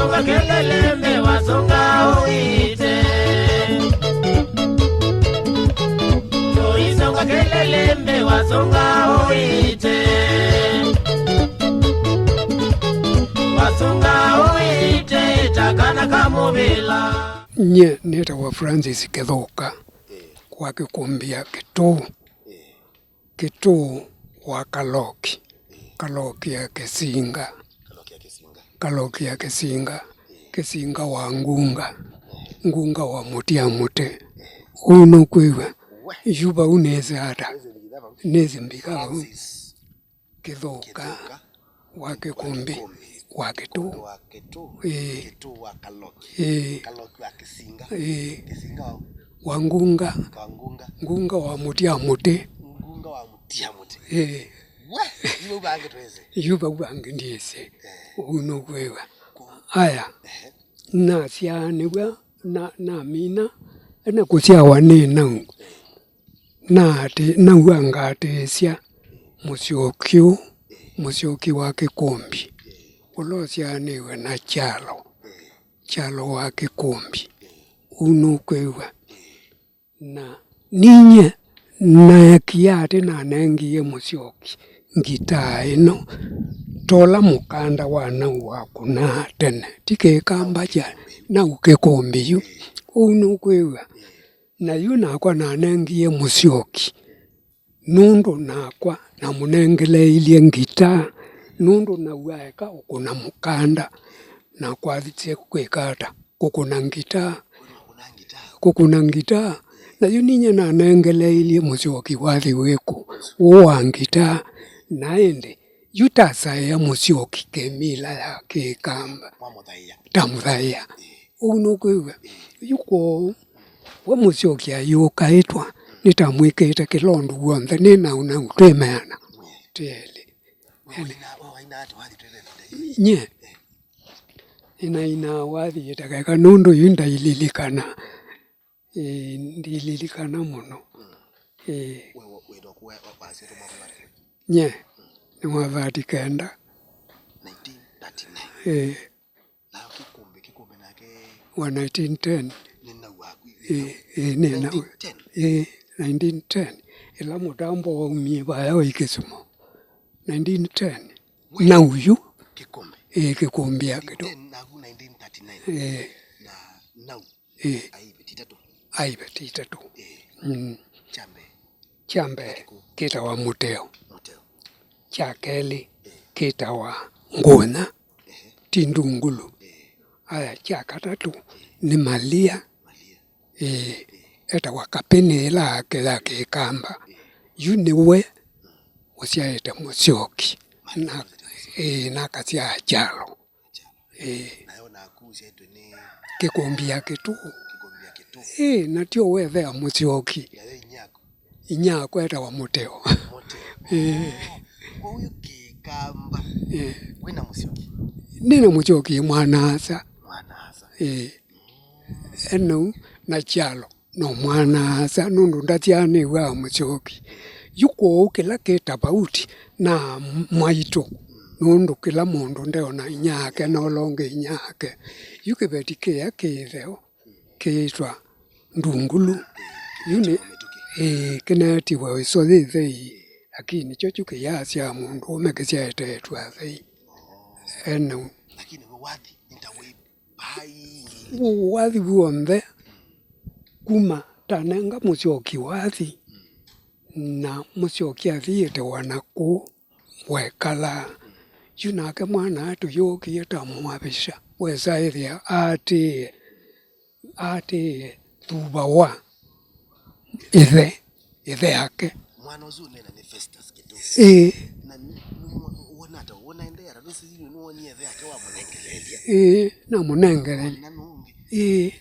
Toisonga kelele wasonga uite. Toisonga kelele wasonga uite. Wasonga uite takana kamubila. Nye neta wa Francis Kethoka kwa Kikumbia Kitu wa Kaloki ya Kesinga Kesinga wa Ngunga wa Mutiamute uno kwewe yuba uneze hata nezi mbika Kethoka wa Kikumbi wa Kitu wa Kesinga wa Ngunga wa Mutiamute yuba ubange ndiese uno kwewe aya na sianibwa na mina ena kusia wanena na wangate sia Musyoki wa Kikumbi ulosia niwe na chalo wa Kikumbi uno kwewe na ninye na kiate na nengiye Musyoki ngita ino tola mukanda wana wako na tene tike kamba ja na Ukikumbi yu uno kwewe na yu nakwa na nengiye Musyoki nundu nakwa na munengele ilie ngita nundu na waeka ukuna mukanda na kwa dhitse kwekata kukuna ngita na yu ninye na nengele ilie Musyoki wathi weku uwa ngita naende yutasa ya Musyoki kemila ya kikamba tamuthaya uno kwewe yuko wa Musyoki ayuka itwa nitamwikite kilondo guonthe nina una utwemeana tele nye ina wathi yetaka nundu yunda ililikana ndililikana muno nye ni mwathati kenda 1939 na Kikumbi nake wa 1910 nina 1910 ila mutambo wa umiba yao Kisumu 1910 na uyu Kikumbi ya Kitu na 1939 na now aibe titatu chambe kita wa Muteo chakeli kita wa Nguna Tindungulu aya chakatatu ni Malia eta wakapenela kela kikamba yuniwe usiaeta Musyoki na kasia chalo naona kuzi yetu ni Kikumbi ya Kitu na tio wethea Musyoki inyako eta wa Muteo huyu kikamba wena Musyoki nina Musyoki mwanasa eno na chalo no mwanasa nundu ndatiani wa Musyoki yuko kila kita bauti na mwaito nundu kila mundu ndeona inyake no longe inyake yukibetike ya kireo kitwa Ndungulu yuni kinati wa isodhi lakini chochuke yasia mundu umekesia etetwa thei eno lakini wathi nitawe pai wathi buombe kuma tanenga Musyoki wathi na Musyoki athiete wanaku wekala yunake mwana atu yoki yetamwabisha wesaithia ati tuba wa ithe yake mwana uzune na Festus Kitu na wona endera rusi nuoni ithe yake wa munengerelia na munengerelia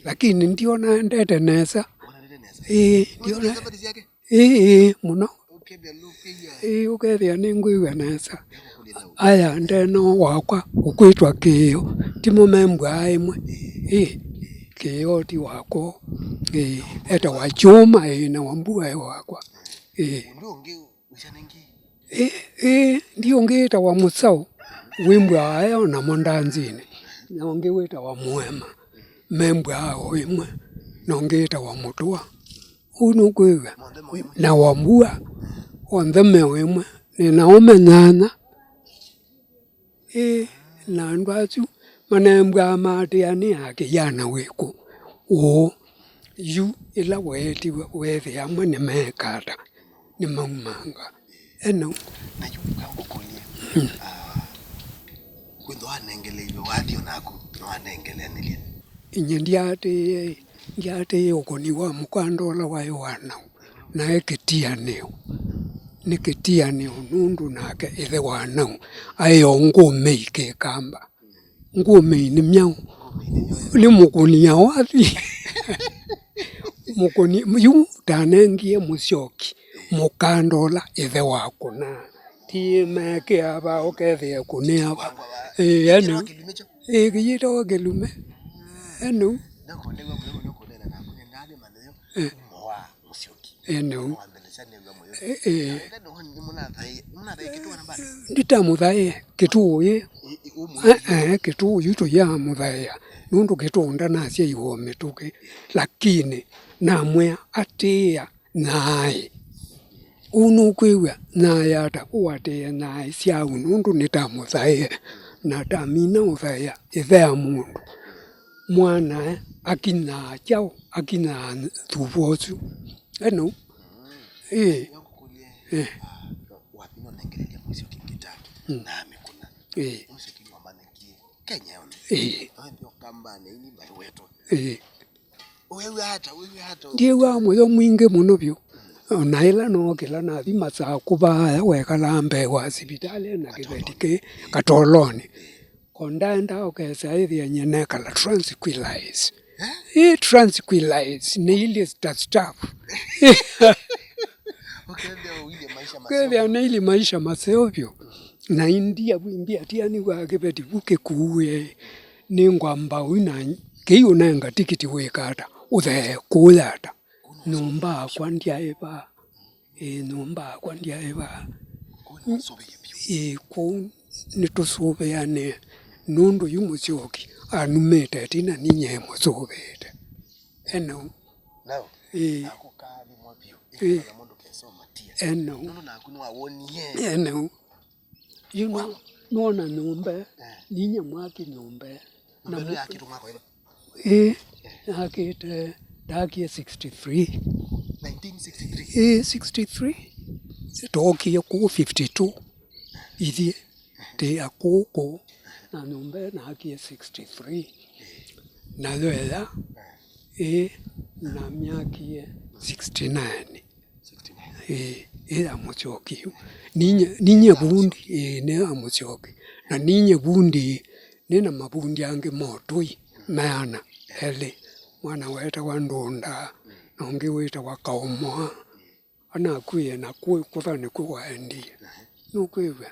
lakini ndiona ndete nesa ndiona muno ukethia ningwiwe nesa aya ndeno wakwa ukwitwa Kiyo timo membwa imwe Kiyo ti wako eta wachuma na wambua wakwa ndio ngeta wa Musau wimbwa ayo na mondanzini nonge wita wa mwema membwa hao imwe nonge ita wa mutua unu kwiga na wambua ondheme imwe ninaomenyana na ndwachu manembwa matiani akijana wiku o yu ila weti wethi amwe nimekata nimaumanga eno na yu kangu kulie kwendo anengele wadi onako no anengele nilie inye ndiate ukoni wa mukandola wa Yohana na ekitianeo nikitianeo nundu nake ithe wana ayo ngume kamba ngume ni myau ni mukuni ya wathi mukuni yu tanengie musyoki mukandola ithe wakuna ti meke aba okethe kunia aba eno giyita wagelume eno eno nditamuthaia kituye kituyu tuyamuthaya nundu kitunda nasya iwo mituki lakini namwe atia nae unu kwiwa nae ata uatia nae syau nundu nitamuthaia na tamina uthaya ithea mundu mwana akina chao akina thuvosu eno wapino nengelele mwisho kingitatu na amekuna mwisho kingwambane kie Kenya one ndio kambane ini bali wetu wewe hata ndiye wa mwe mwinge muno byo naila no kila na thima za kubaya wekala mbe wa hospitali na kibetike katoloni kondanda okesa ithia nyene kala tranquilize tranquilize ni ile stuff Kweli anaili maisha maseovyo na india bwimbia tiani wa kibeti buke kuwe ningwamba wina kiyo nanga tikiti wekata uthe kuyata numba kwandia eba numba kwandia eba ko nitusobe yane nundu yumusyoki anumete tina ninye musobete eno now akukali mwapio mundu kesoma tia eno nundu nakunwa wonie eno you know nona nyumba ninye mwaki nyumba na mbele yake tumako akite daki 63 1963 63 toki ya ku 52 idi te akoko na nyumba na haki 63 na loela na miaki 69 ila musyoki ninye bundi ne amusyoki na ninye bundi nina mabundi ange motui maana ele mwana weta wandunda nonge weta wakaumwa ana kuye na kufane kuwaendi nukwewe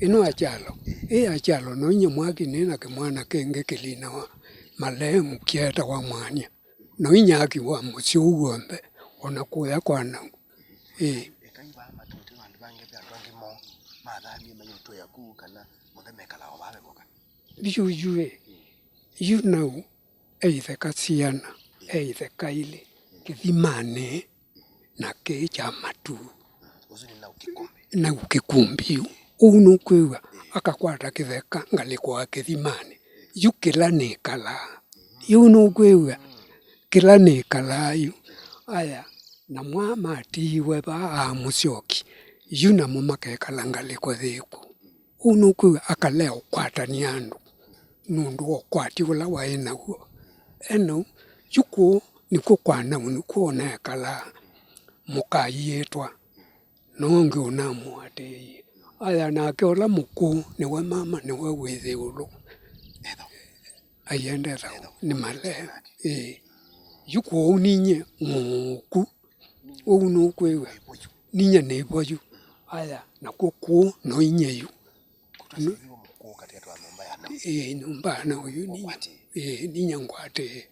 eno achalo no nye mwaki nina ke mwana kenge kelina wa malemu kieta wa mwanya no inyaki wa musiugombe ona kuya kwana ekaiba matuti bantu bange byantu mo madami mayoto yaku kana muthemekala obabe koka bijujue you know eithe kasiana eithe kaile kithimane na kecha matu uzuni na ukikombe na ukikumbi unu kwewa akakwata kitheka ngalikwa kithimane yukila nekala unu kwewa kila nekala yu aya na mwama tiwe ba musyoki yuna mumakekala ngalikwa thiku unu kwewa akaleo kwata ni andu nundu okwati ula waina huo eno yuko niko kwana uniko nekala mukayetwa nonge unamuate aya nake ola muku niwe mama niwe withe ulu ayende thao ni male yuko uninye muku unu kwewe ninye neboyu aya nakuku no inyeyu numba na uyu ni nyangwate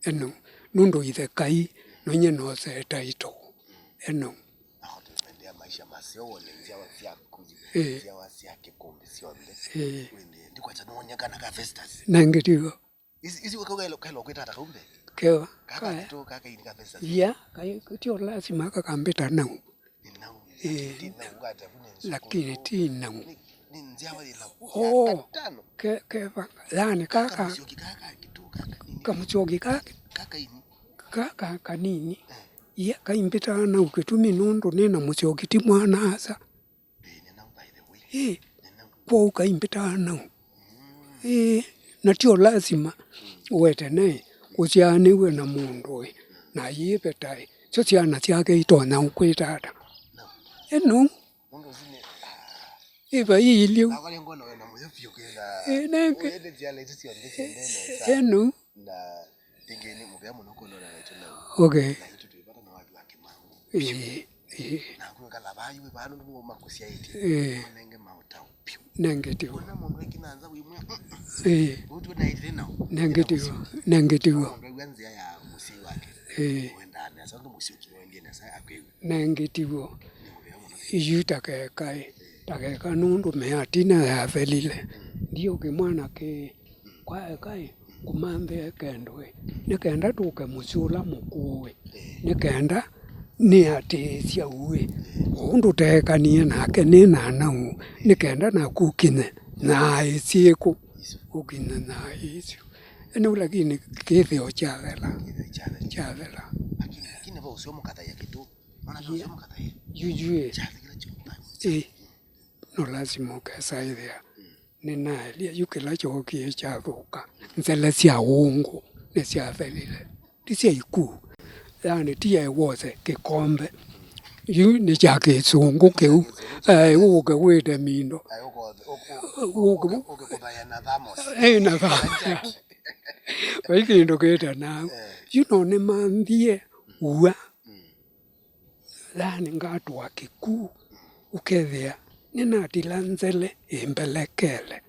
eno nundo ithe kai no nye no se taito eno Kisha masio wone nzia wafia kuji. Nzia wasia kikombe sionde. Wende ndiko chanonyagana ka Festus. Nangetiwa. Isi wakaga kailo kwita takumbe. Kewa. Kaka to kaka ini ka Festus. Ya, kutio lazima kakambeta nau. Lakini tina keva yani kaka kamuchogi kaka kanini ya kaimbita na ukitumi nondo nena muchogi ti mwana asa kwa ukaimbita na natio lazima uwete nae usianiwe na mundu na yibetai so siana siake itona ukwitata eno iba ilio eno okay nangetiwo iyutake kai takeka nundu meatina ya felile ndio kimwana ke kwa kai kumambe kendwe nekenda tuke musula mukuwe nekenda ni atesia uwe undu tekanie nake ni nana nekenda na kukine na isiku kukine na isio eno lakini kithio chavela lakini bo usio mukata ya kitu maana usio mukata yujue no lazima ukasaidhia ninaelia yukela chokie chathuka nzela cia ungu ne cia felile tisia iku yani tia wose kikombe yu ni chake sungu keu uke wede mindo uke kubaya thamos na thamos waiki ndo keta na you know ne mandie uwa yani ngatu wa kiku ukethia nina tilanzele imbelekele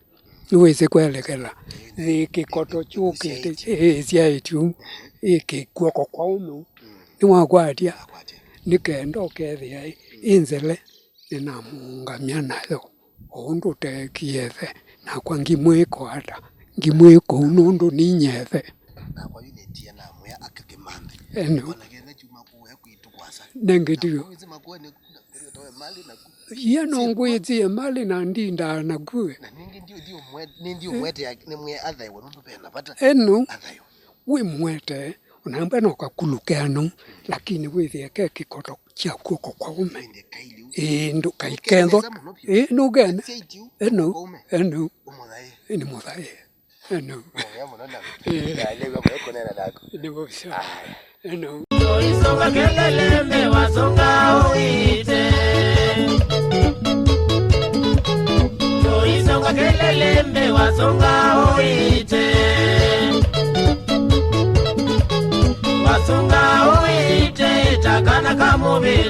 uweze kwelekela ikikoto chuke sia itu ikikuoko kwa umu niwakwatia nikendo kethia inzele nina mungamia nayo undu tekiethe na kwa ngimwiko hata ngimwiko unundu ninyethe na kwa yunetia na mwe akakemande eno nagenda chuma kuwe kuitukwasa nengetiyo mali na ya nongwezie mali na ndinda na kuwe na ndio mwete ni mwe adha iwe nundu pena pata eno we mwete unaamba no kakulukeano lakini withie ke kikoto cha kuoko kwa ume ndo kaikendo no gana eno ni muthai eno eno Isonga kelele wasonga uite Isonga kelele wasonga uite Wasonga uite takana kamubila